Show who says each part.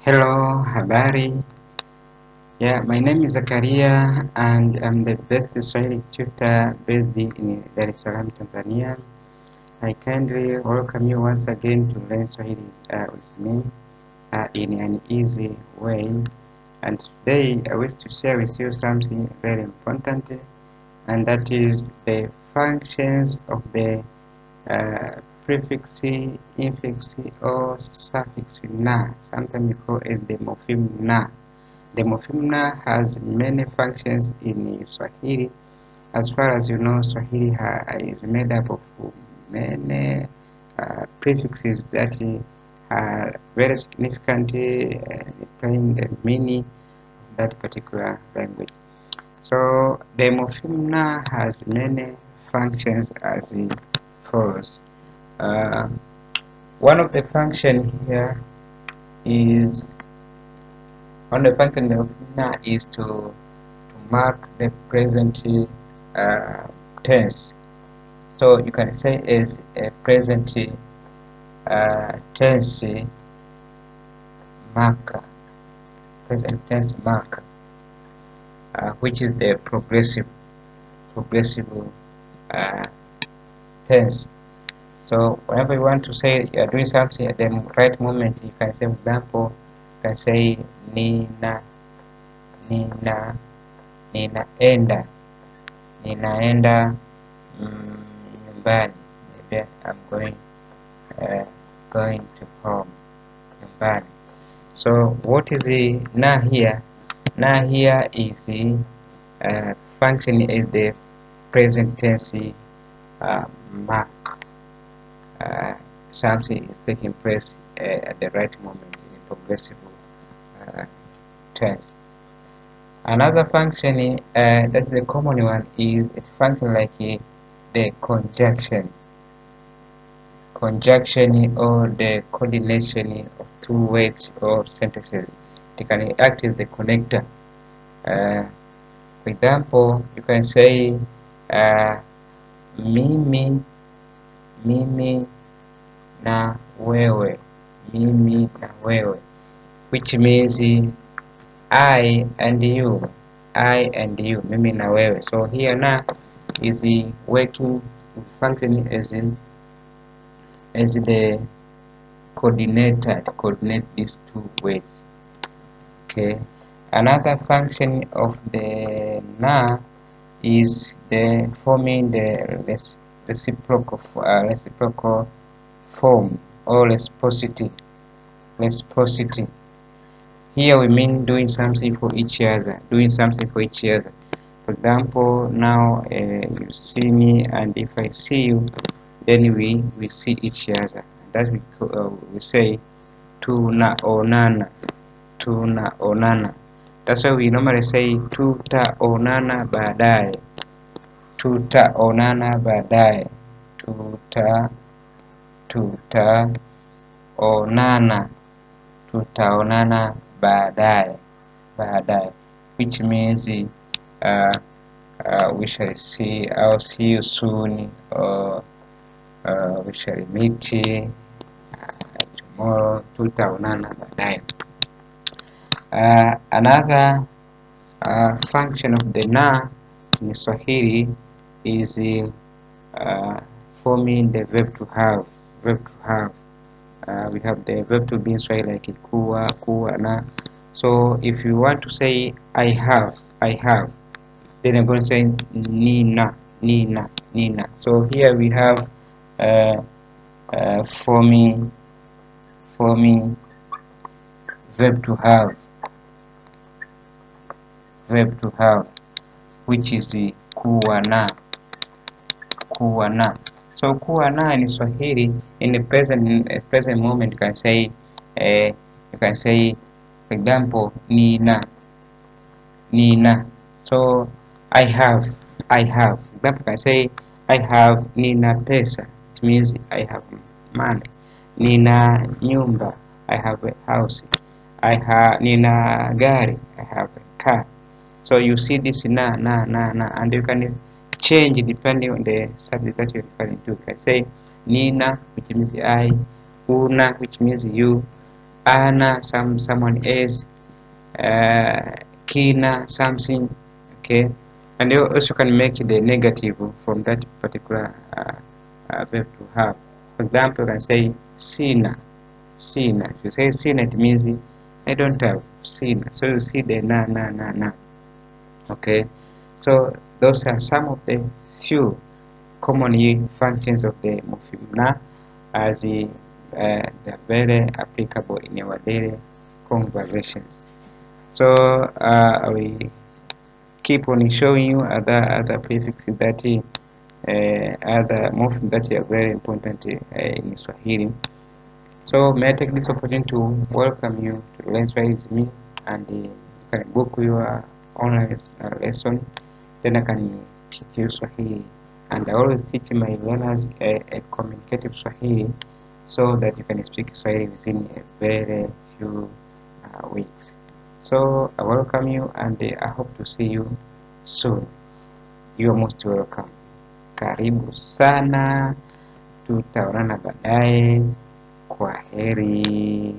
Speaker 1: Hello, habari. Yeah, my name is Zakaria and I'm the best Swahili tutor based in Dar es Salaam, Tanzania. I kindly welcome you once again to learn Swahili with me in an easy way. And today I wish to share with you something very important, and that is the functions of the prefix, infix, or suffix na. Sometimes we call it the morpheme na. The morpheme na has many functions in Swahili. As far as you know, Swahili is made up of many prefixes that are very significant playing the meaning of that particular language. So the morpheme na has many functions as follows. One of the function here is to mark the present tense. So you can say is a present tense marker, which is the progressive tense. So whenever you want to say you are doing something at the right moment, you can say, for example, you can say ninaenda nyumbani. Maybe I'm going to home, nyumbani. So what is the na here? Na here is the function is the present tense mark. Something is taking place at the right moment in a progressive tense. Another function, that's the common one, is it function like the conjunction or the coordination of two words or sentences. It can act as the connector. For example, you can say mimi na wewe, which means I and you, mimi na wewe. So here na is working, functioning as the coordinator to coordinate these two words. Okay. Another function of the na is the forming the reciprocal form or reciprocity. Here we mean doing something for each other. For example, now you see me, and if I see you, then we see each other. That we say tunaonana. That's why we normally say tutaonana baadaye. Tutaonana baadaye, which means we shall see, I'll see you soon, or we shall meet tomorrow. Tutaonana baadaye. Another function of the na in Swahili is forming the verb to have. We have the verb to be in Swahili like kuwa, na. So if you want to say I have, then I'm going to say nina. So here we have forming verb to have, which is kuwa na. So kuwa na in Swahili in the present moment you can say for example nina. So I have. For example, you can say I have nina pesa. It means I have money. Nina nyumba, I have a house. Nina gari, I have a car. So you see this na, and you can change depending on the subject that you're referring to. You can say Nina, which means I, Una, which means you, Anna, someone else, Kina, something. Okay, and you also can make the negative from that particular verb to have. For example, you can say sina. Sina. If you say sina, it means I don't have sina. So you see the na. Okay, so those are some of the few common functions of the morpheme na, as they're very applicable in our daily conversations. So I will keep on showing you other prefixes that other morphemes that are very important in Swahili. So may I take this opportunity to welcome you to Learn Swahili with me, and you can book your online lesson. Then I can teach you Swahili, and I always teach my learners a communicative Swahili so that you can speak Swahili within a very few weeks. So I welcome you, and I hope to see you soon. You are most welcome. Karibu sana, tutaonana baadaye. Kwaheri.